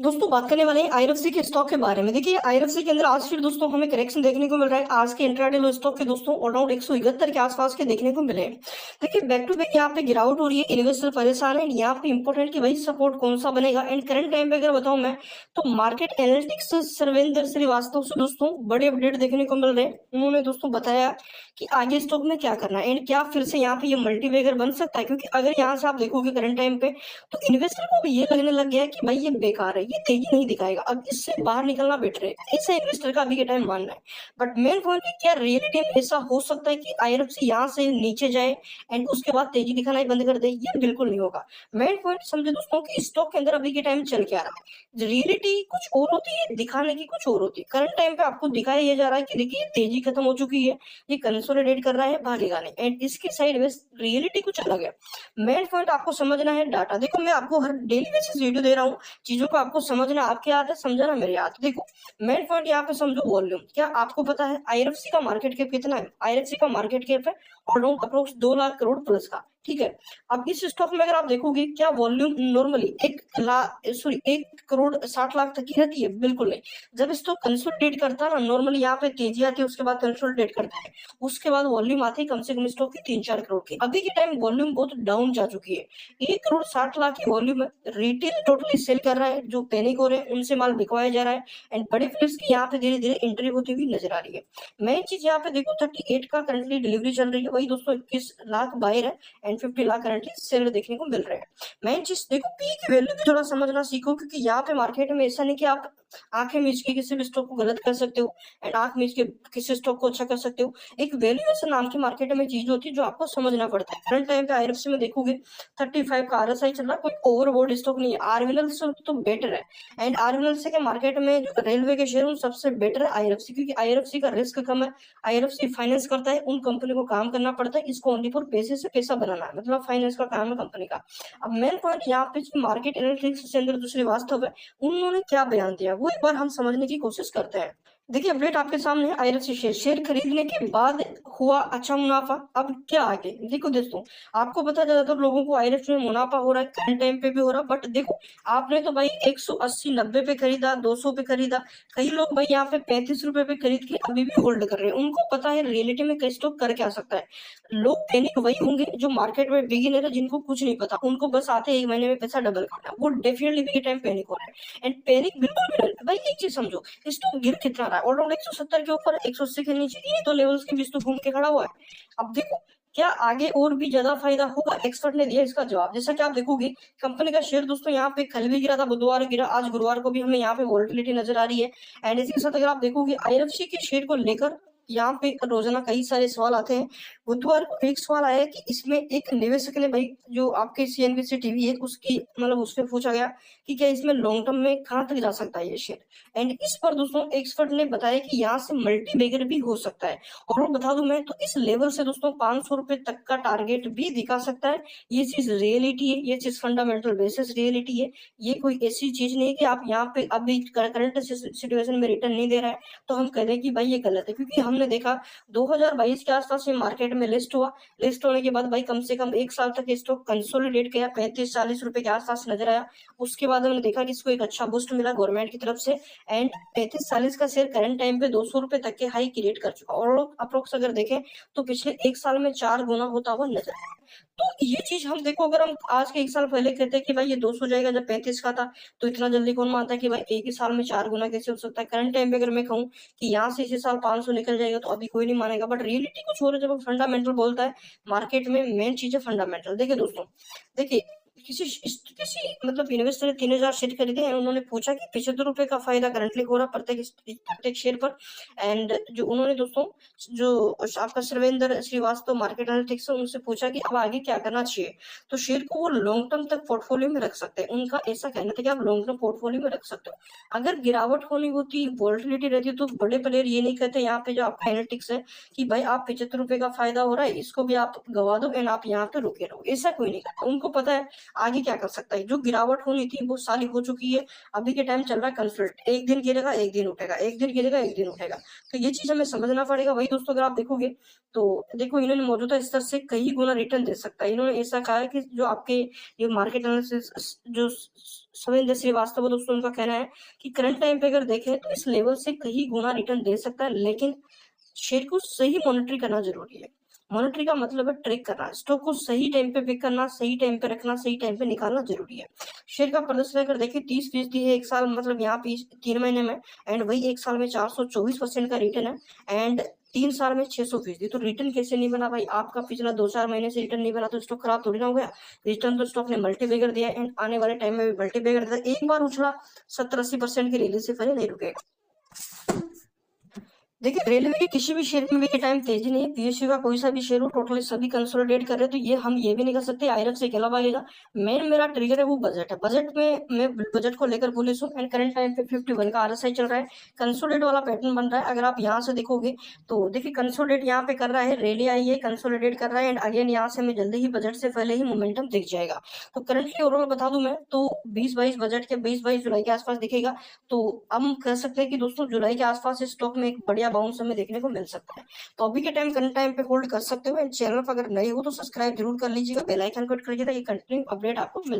दोस्तों बात करने वाले हैं आईएफसी के स्टॉक के बारे में। देखिए आईएफसी के अंदर आज फिर दोस्तों हमें करेक्शन देखने को मिल रहा है। आज के इंट्राडे लो स्टॉक के दोस्तों अराउंड 171 के आसपास के देखने को मिले हैं। देखिए बैक टू बैक यहाँ पे गिरावट हो रही है, इन्वेस्टर परेशान है। यहाँ पे इंपॉर्टेंट कि भाई सपोर्ट कौन सा बनेगा। एंड करंट टाइम पे अगर बताऊं मैं तो मार्केट एनालिटिक्स सर्वेंद्र श्रीवास्तव से दोस्तों बड़े अपडेट देखने को मिल रहे हैं। उन्होंने दोस्तों बताया कि आगे स्टॉक में क्या करना है एंड क्या फिर से यहाँ पे ये मल्टीबैगर बन सकता है, क्योंकि अगर यहाँ से आप देखोगे करंट टाइम पे तो इन्वेस्टर को भी ये लगने लग गया है कि भाई ये बेकार है, ये तेजी नहीं दिखाएगा, अब इससे बाहर निकलना बेटर है। ऐसा इन्वेस्टर का अभी के टाइम मानना है। बट मेन पॉइंट है क्या रियलिटी में ऐसा हो सकता है कि आईआरएफसी यहाँ से नीचे जाए एंड उसके बाद तेजी दिखाना ही बंद कर दे? ये बिल्कुल नहीं होगा। मेन पॉइंट समझे दोस्तों कि स्टॉक के अंदर अभी के टाइम चल के आ रहा है, रियलिटी कुछ और होती है, दिखाने की कुछ और होती है। करंट टाइम पे आपको दिखाया ये जा रहा है कि देखिए तेजी खत्म हो चुकी है, ये कंसोलिडेट कर रहा है, भागेगा नहीं। एंड इसके साइड में रियलिटी कुछ अलग है। मेन पॉइंट आपको समझना है डाटा। देखो मैं आपको हर डेली बेसिस वीडियो दे रहा हूँ, चीजों को आपको समझना आपके हाथ है, समझना मेरे हाथ है। देखो मेन पॉइंट यहाँ पे समझो वॉल्यूम। क्या आपको पता है आईआरएफसी का मार्केट कैप कितना है? आईआरएफसी का मार्केट कैप है around approx 2 lakh crore plus का, ठीक है। अब इस स्टॉक में अगर आप देखोगे क्या वॉल्यूम नॉर्मली 1 करोड़ 60 लाख तक की रहती है? बिल्कुल नहीं। जब स्टॉक कंसोलिडेट करता है ना, नॉर्मली यहाँ पे तेजी आती है, उसके बाद कंसोलिडेट करता है, उसके बाद वॉल्यूम आती है कम से कम स्टॉक की 3-4 करोड़ की। अभी के टाइम वॉल्यूम बहुत डाउन जा चुकी है। 1 करोड़ 60 लाख की वॉल्यूम है। रिटेल टोटली सेल कर रहा है, जो पैनिक हो रहे हैं उनसे माल बिकवाया जा रहा है एंड बड़े प्लेयर्स की यहाँ पे धीरे धीरे एंट्री होती हुई नजर आ रही है। मेन चीज यहाँ पे देखो 38 का करंटली डिलीवरी चल रही है, वही दोस्तों 21 लाख बायर है एंड 50 लाख करंटली सेलर देखने को मिल रहे हैं। मेन चीज देखो पी की वैल्यू भी थोड़ा समझना सीखो, क्योंकि यहाँ पे मार्केट में ऐसा नहीं कि आप आंखें मीच के किसी भी स्टॉक को गलत कर सकते हो एंड आंख मीच के किसी स्टॉक को अच्छा कर सकते हो। एक वैल्यूएशन नाम की मार्केट में चीज होती है जो आपको समझना पड़ता है। करंट टाइम पे आईआरएफसी में देखोगे 35 का आरएसआई चल रहा, कोई ओवरबोर्ड स्टॉक नहीं है। आरवीएल से तो बेटर है एंड आरवीएल से के मार्केट में जो रेलवे के शेयर सबसे बेटर है आईआरएफसी, क्योंकि आईआरएफसी का रिस्क कम है। आईआरएफसी फाइनेंस करता है, उन कंपनी को काम करना पड़ता है, इसको ओनली फॉर पैसे से पैसा बनाना है, मतलब फाइनेंस का काम है कंपनी का। अब मेन पॉइंट यहाँ पे जो मार्केट एनालिटिक्स चंद्र दूसरी वास्तव है, उन्होंने क्या बयान दिया वो एक बार हम समझने की कोशिश करते हैं। देखिए अपडेट आपके सामने है। आईआरएफसी शेयर खरीदने के बाद हुआ अच्छा मुनाफा, अब क्या आगे? देखो दोस्तों आपको पता है ज्यादातर लोगों को आईआरएफसी में मुनाफा हो रहा है, करंट टाइम पे भी हो रहा है। बट देखो आपने तो भाई 180-90 पे खरीदा, 200 पे खरीदा, कई लोग भाई यहाँ पे 35 रुपए पे खरीद के अभी भी होल्ड कर रहे हैं। उनको पता है रियलिटी में कई स्टॉक कर क्या सकता है। लोग पैनिक वही होंगे जो मार्केट में बिगिनर है, जिनको कुछ नहीं पता, उनको बस आते 1 महीने में पैसा डबल करना, वो डेफिनेटली भी टाइम पैनिक हो रहा है। एंड पैनिक बिल्कुल भी नहीं। भाई एक चीज समझो, स्टॉक गिर कितना रहा है? ऑलराउंड 170 के ऊपर, 180 के नीचे, ये तो लेवल्स के बीच तो घूम के खड़ा हुआ है। अब देखो क्या आगे और भी ज्यादा फायदा होगा? एक्सपर्ट ने दिया इसका जवाब। जैसा कि आप देखोगे कंपनी का शेयर दोस्तों यहाँ पे कल भी गिरा था, बुधवार गिरा, आज गुरुवार को भी हमें यहाँ पे वॉलिटिलिटी नजर आ रही है। एंड इसी के साथ अगर आप देखोगे आईआरएफसी के शेयर को लेकर यहाँ पे रोजाना कई सारे सवाल आते हैं। बुधवार को एक सवाल आया कि इसमें एक निवेशक ने, भाई जो आपके सीएनबीसी टीवी है उसकी मतलब उसमें पूछा गया कि क्या इसमें लॉन्ग टर्म में कहाँ तक जा सकता है ये शेयर। एंड इस पर दोस्तों एक्सपर्ट ने बताया कि यहाँ से मल्टी बैगर भी हो सकता है। और बता दूं मैं तो इस लेवल से दोस्तों 500 रुपए तक का टारगेट भी दिखा सकता है। ये चीज रियलिटी है, ये चीज फंडामेंटल बेसिस रियलिटी है। ये कोई ऐसी चीज नहीं है कि आप यहाँ पे अभी करंट सिचुएशन में रिटर्न नहीं दे रहा है तो हम कह दें कि भाई ये गलत है, क्योंकि हमने देखा 2022 के आसपास ये मार्केट में लिस्ट हुआ। लिस्ट होने के बाद भाई कम से कम 1 साल तक स्टॉक कंसोलिडेट किया, 35-40 रुपए के आसपास नजर आया। उसके बाद हमने देखा कि इसको एक अच्छा बूस्ट मिला गवर्नमेंट की तरफ से एंड 35-40 का शेयर करंट टाइम पे 200 रुपए तक के हाई क्रिएट कर चुका। और अप्रोक्स अगर देखें तो पिछले 1 साल में 4 गुना होता हुआ नजर आया। तो ये चीज हम देखो, अगर हम आज के 1 साल पहले कहते हैं कि भाई ये 200 जाएगा जब 35 का था, तो इतना जल्दी कौन मानता है कि भाई एक ही साल में 4 गुना कैसे हो सकता है? करंट टाइम पे अगर मैं कहूँ कि यहाँ से इसी साल 500 निकल जाएगा तो अभी कोई नहीं मानेगा। बट रियलिटी कुछ और है। जब फंडामेंटल बोलता है मार्केट में, मेन चीज है फंडामेंटल। देखिए दोस्तों, देखिए किसी मतलब इन्वेस्टर ने 3000 शेयर खरीदे हैं। उन्होंने पूछा कि 75 रुपए का फायदा करंटली हो रहा प्रत्येक शेयर पर। एंड जो उन्होंने दोस्तों जो आपका सर्वेंद्र श्रीवास्तव मार्केट एनालिटिक्स से उनसे पूछा कि अब आगे क्या करना चाहिए, तो शेयर को वो लॉन्ग टर्म तक पोर्टफोलियो में रख सकते हैं। उनका ऐसा कहना था कि आप लॉन्ग टर्म पोर्टफोलियो में रख सकते हो। अगर गिरावट होनी होती, वॉलिटिलिटी रहती, तो बड़े प्लेयर ये नहीं कहते यहाँ पे जो आपका एनालिटिक्स है कि भाई आप 75 रुपए का फायदा हो रहा है, इसको भी आप गवा दो एंड आप यहाँ पे रुके रहो। ऐसा कोई नहीं कहता। उनको पता है आगे क्या कर सकता है। जो गिरावट होनी थी वो सारी हो चुकी है। अभी के टाइम चल रहा है कंसल्ट, एक दिन गिरेगा एक दिन उठेगा, एक दिन गिरेगा एक दिन उठेगा। तो ये चीज हमें समझना पड़ेगा। वही दोस्तों अगर आप देखोगे तो देखो इन्होंने मौजूदा स्तर से कई गुना रिटर्न दे सकता है। इन्होंने ऐसा कहा है कि जो आपके ये मार्केट एनालिसिस जो सविंदर श्रीवास्तव है दोस्तों, उनका कहना है कि करंट टाइम पे अगर देखें तो इस लेवल से कई गुना रिटर्न दे सकता है, लेकिन शेयर को सही मॉनिटरी करना जरूरी है। मॉनिटरी का मतलब है ट्रैक करना, स्टॉक को सही टाइम पे पिक करना, सही टाइम पे रखना, सही टाइम पे निकालना जरूरी है। शेयर का प्रदर्शन अगर देखें 30% है एक साल, मतलब यहाँ पे 3 महीने में, एंड वही एक साल में 424% का रिटर्न है, एंड 3 साल में 600%। तो रिटर्न कैसे नहीं बना भाई, आपका पिछला 2-4 महीने से रिटर्न नहीं बना तो स्टॉक खराब थोड़ी ना हो गया। रिटर्न तो स्टॉक ने मल्टीप्लाई दिया, एंड आने वाले टाइम में भी मल्टीप्लाई कर दिया। एक बार उछला 70-80% की रैली से पहले नहीं रुकेगा। देखिए रेलवे की किसी भी शेयर में भी टाइम तेजी नहीं है। पीएसयू का कोई सा भी शेयर हो, टोटली सभी कंसोलिडेट कर रहे हैं। तो ये हम ये भी नहीं कर सकते आयरन से अकेला भागेगा। मेन मेरा ट्रिगर है वो बजट है। बजट में मैं बजट को लेकर बुलिश हूँ, एंड करंट टाइम पे 51 का आरएसआई चल रहा है। कंसोलिडेट वाला पैटर्न बन रहा है। अगर आप यहाँ से देखोगे तो देखिए कंसोलिडेट यहाँ पे कर रहा है, रैली आई है, कंसोलिडेट कर रहा है, एंड अगेन यहाँ से हमें जल्दी ही बजट से पहले ही मोमेंटम दिख जाएगा। तो करंटली ओवरऑल बता दूं मैं तो 20-22 बजट के 20-22 जुलाई के आसपास दिखेगा। तो हम कह सकते हैं कि दोस्तों जुलाई के आसपास इस स्टॉक में एक बढ़िया बाउंस हमें देखने को मिल सकता है। तो अभी के टाइम करंट टाइम पे होल्ड कर सकते हो। एंड चैनल पर अगर नए हो तो सब्सक्राइब जरूर कर लीजिएगा, बेल आइकन को हिट करिएगा, ये कंटिन्यू अपडेट आपको मिल